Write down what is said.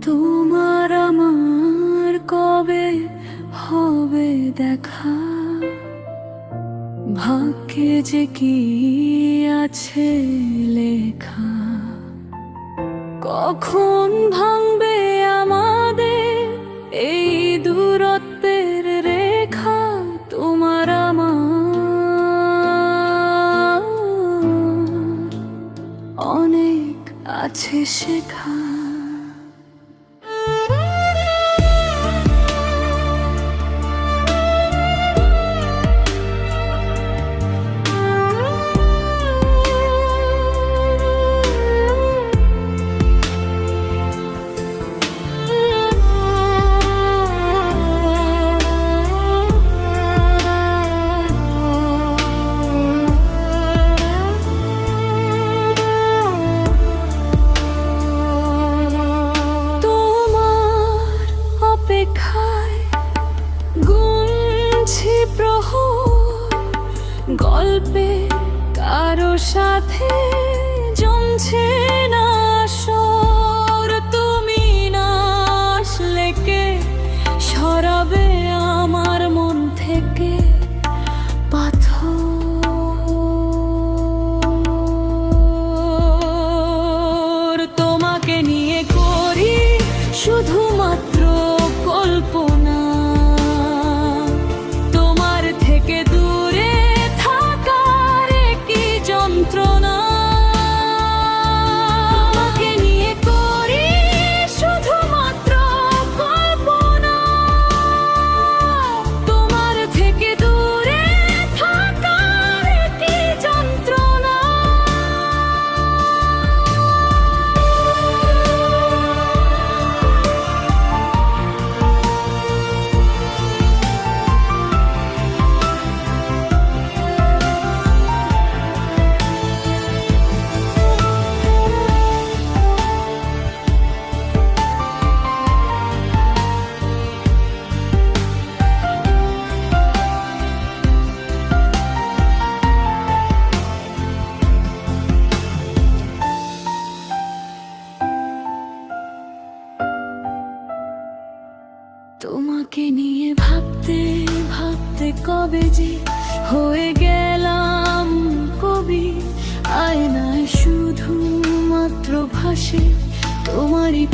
তোমার আমার কবে হবে দেখা, ভাগ্যে যে কি আছে লেখা। কখন ভাঙবে আমাদের এই দূরত্বের রেখা, তোমার আমার অনেক আছে শেখা। গুনছি প্রহর, গল্পে কারো সাথে জমছে না সুর। তুমি না আসলে কে সরাবে আমার মন থেকে পাথর। তোমাকে নিয়ে করি শুধুমাত্র কল্পনা, তোমার থেকে দূরে থাকার কি যন্ত্রণা। তোমাকে নিয়ে করি শুধুমাত্র কল্পনা, তোমার থেকে দূরে থাকার কি যন্ত্রণা। তোমাকে নিয়ে ভাবতে ভাবতে কবে যে হয়ে গেলাম কবি। আয়নায় শুধুমাত্র ভাসে তোমারই